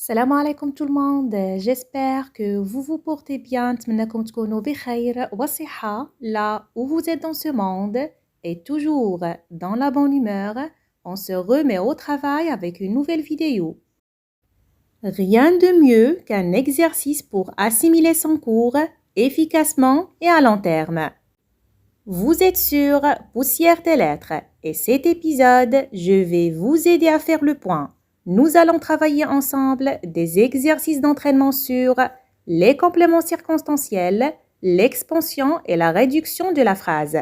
Salam alaikum tout le monde, j'espère que vous vous portez bien, نتمنىكم تكونوا بخير وصحة là où vous êtes dans ce monde et toujours dans la bonne humeur. On se remet au travail avec une nouvelle vidéo. Rien de mieux qu'un exercice pour assimiler son cours efficacement et à long terme. Vous êtes sur Poussière des lettres et cet épisode, je vais vous aider à faire le point. Nous allons travailler ensemble des exercices d'entraînement sur les compléments circonstanciels, l'expansion et la réduction de la phrase.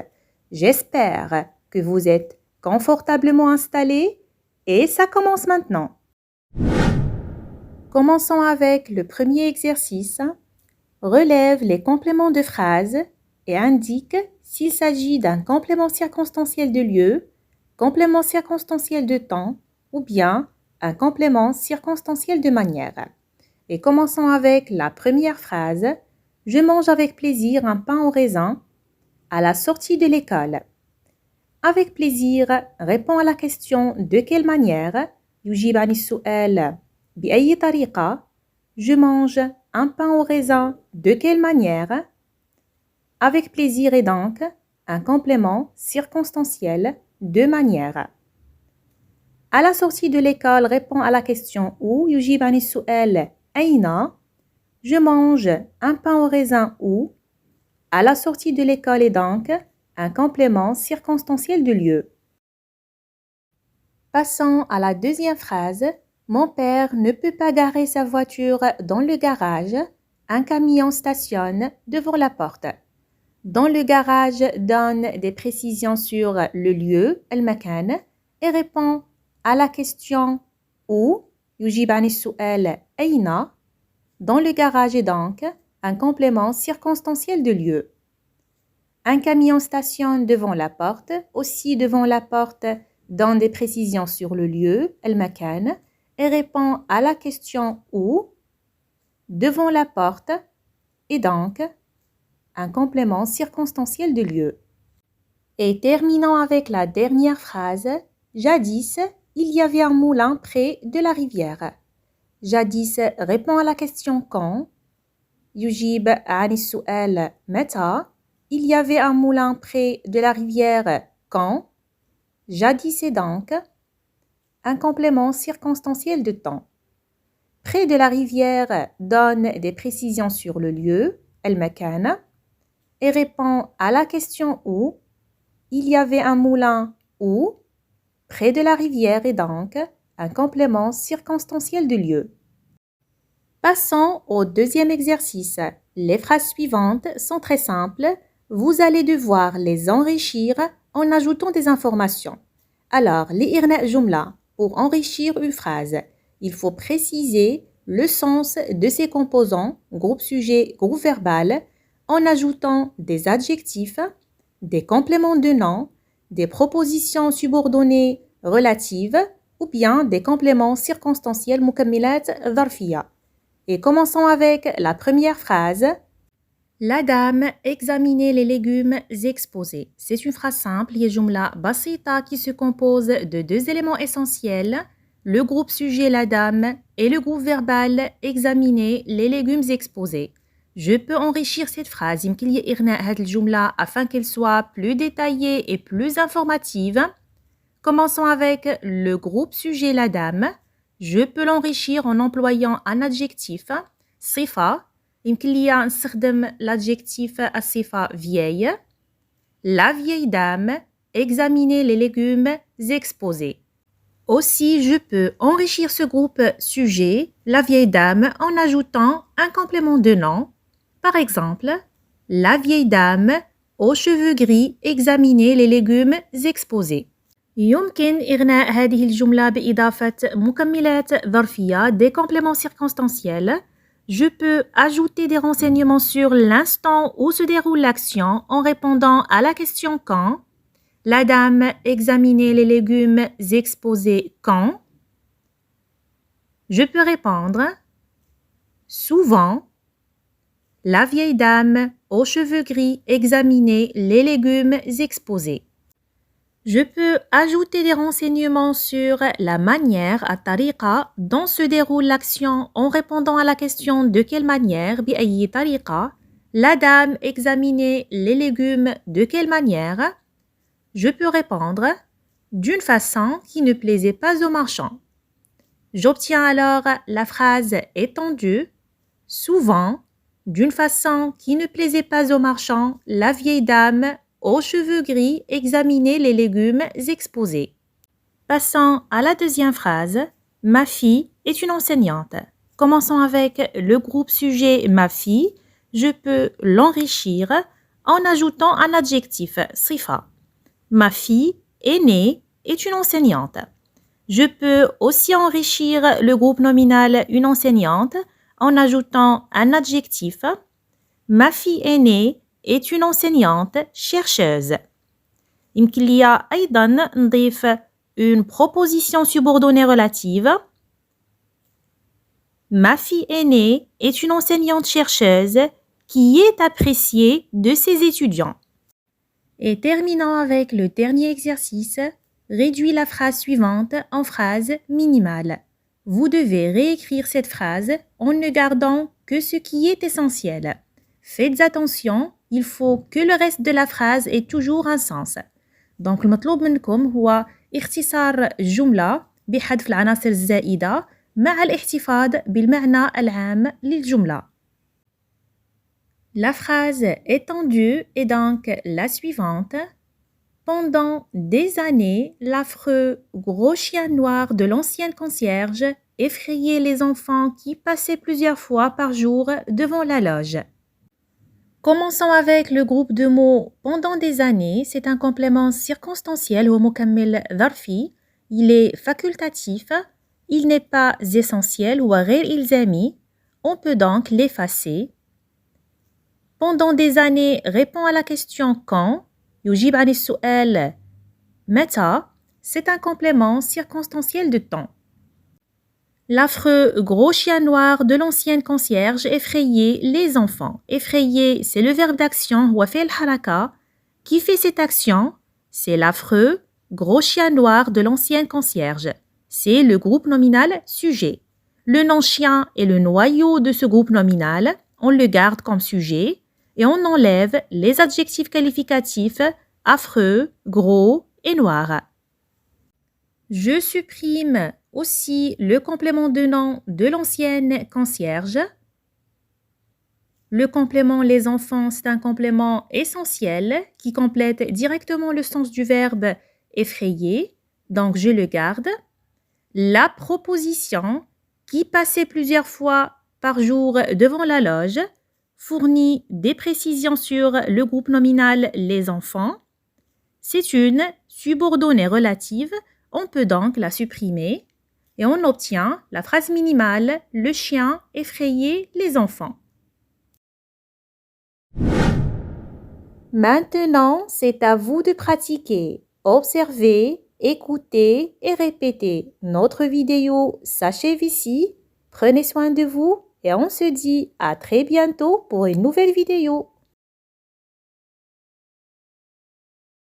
J'espère que vous êtes confortablement installés et ça commence maintenant. Commençons avec le premier exercice. Relève les compléments de phrase et indique s'il s'agit d'un complément circonstanciel de lieu, complément circonstanciel de temps ou bien un complément circonstanciel de manière. Et commençons avec la première phrase. Je mange avec plaisir un pain au raisin à la sortie de l'école. Avec plaisir répond à la question de quelle manière. يجيب عن السؤال بأي طريقة. Je mange un pain au raisin de quelle manière. Avec plaisir est donc un complément circonstanciel de manière. À la sortie de l'école répond à la question où. يجيب عن السؤال أين. Je mange un pain au raisin où. À la sortie de l'école est donc un complément circonstanciel de lieu. Passons à la deuxième phrase. Mon père ne peut pas garer sa voiture dans le garage. Un camion stationne devant la porte. Dans le garage donne des précisions sur le lieu, المكان, et répond à la question où. يجيب عن السؤال أين. Dans le garage est donc un complément circonstanciel de lieu. Un camion stationne devant la porte, aussi devant la porte donne des précisions sur le lieu, المكان, et répond à la question où. Devant la porte est donc un complément circonstanciel de lieu. Et terminons avec la dernière phrase. Jadis, il y avait un moulin près de la rivière. Jadis répond à la question quand. يجيب عن السؤال متى. Il y avait un moulin près de la rivière quand. Jadis est donc un complément circonstanciel de temps. Près de la rivière donne des précisions sur le lieu, المكان, et répond à la question où. Il y avait un moulin où. Près de la rivière est donc un complément circonstanciel de lieu. Passons au deuxième exercice. Les phrases suivantes sont très simples. Vous allez devoir les enrichir en ajoutant des informations. Alors, l'إغناء جملة. Pour enrichir une phrase, il faut préciser le sens de ses composants, groupe sujet, groupe verbal, en ajoutant des adjectifs, des compléments de nom, des propositions subordonnées relatives ou bien des compléments circonstanciels مكملات ظرفية. Et commençons avec la première phrase. La dame examinait les légumes exposés. C'est une phrase simple, هي جملة بسيطة qui se compose de deux éléments essentiels, le groupe sujet la dame et le groupe verbal examiner les légumes exposés. Je peux enrichir cette phrase يمكن لي إغناء هذه الجملة afin qu'elle soit plus détaillée et plus informative. Commençons avec le groupe sujet la dame. Je peux l'enrichir en employant un adjectif صفة. يمكن لي نستخدم l'adjectif الصفة vieille. La vieille dame examinait les légumes exposés. Aussi, je peux enrichir ce groupe sujet, la vieille dame, en ajoutant un complément de nom. Par exemple, la vieille dame aux cheveux gris examinait les légumes exposés. يمكن إغناء هذه الجملة بإضافة مكملات ظرفية des compléments circonstanciels. Je peux ajouter des renseignements sur l'instant où se déroule l'action en répondant à la question quand. La dame examinait les légumes exposés quand. Je peux répondre souvent. La vieille dame aux cheveux gris examinait les légumes exposés. Je peux ajouter des renseignements sur la manière, الطريقة, dont se déroule l'action en répondant à la question de quelle manière, بأي طريقة. La dame examinait les légumes de quelle manière? Je peux répondre d'une façon qui ne plaisait pas aux marchands. J'obtiens alors la phrase étendue. Souvent, d'une façon qui ne plaisait pas aux marchands, la vieille dame aux cheveux gris examinait les légumes exposés. Passons à la deuxième phrase. Ma fille est une enseignante. Commençons avec le groupe sujet ma fille. Je peux l'enrichir en ajoutant un adjectif, صفة. Ma fille aînée est une enseignante. Je peux aussi enrichir le groupe nominal une enseignante en ajoutant un adjectif. Ma fille aînée est une enseignante chercheuse. يمكن لي أيضا نضيف une proposition subordonnée relative. Ma fille aînée est une enseignante chercheuse qui est appréciée de ses étudiants. Et terminons avec le dernier exercice. Réduis la phrase suivante en phrase minimale. Vous devez réécrire cette phrase en ne gardant que ce qui est essentiel. Faites attention, il faut que le reste de la phrase ait toujours un sens. Donc المطلوب منكم هو اختصار الجملة بحذف العناصر الزائدة مع الاحتفاظ بالمعنى العام للجملة. La phrase étendue est donc la suivante. Pendant des années, l'affreux gros chien noir de l'ancienne concierge effrayait les enfants qui passaient plusieurs fois par jour devant la loge. Commençons avec le groupe de mots pendant des années. C'est un complément circonstanciel au مكمل ظرفي. Il est facultatif. Il n'est pas essentiel ou غير إلزامي. On peut donc l'effacer. Pendant des années répond à la question quand. يجيب عن السؤال متى. C'est un complément circonstanciel de temps. L'affreux gros chien noir de l'ancienne concierge effrayait les enfants. Effrayer, c'est le verbe d'action هو فعل الحركة. Qui fait cette action? C'est l'affreux gros chien noir de l'ancienne concierge. C'est le groupe nominal sujet. Le nom chien est le noyau de ce groupe nominal. On le garde comme sujet et on enlève les adjectifs qualificatifs affreux, gros et noir. Je supprime aussi le complément de nom de l'ancienne concierge. Le complément les enfants, c'est un complément essentiel qui complète directement le sens du verbe effrayer. Donc, je le garde. La proposition qui passait plusieurs fois par jour devant la loge fournit des précisions sur le groupe nominal les enfants. C'est une subordonnée relative. On peut donc la supprimer et on obtient la phrase minimale « Le chien effrayait les enfants ». Maintenant, c'est à vous de pratiquer. Observez, écoutez et répétez. Notre vidéo s'achève ici. Prenez soin de vous et on se dit à très bientôt pour une nouvelle vidéo.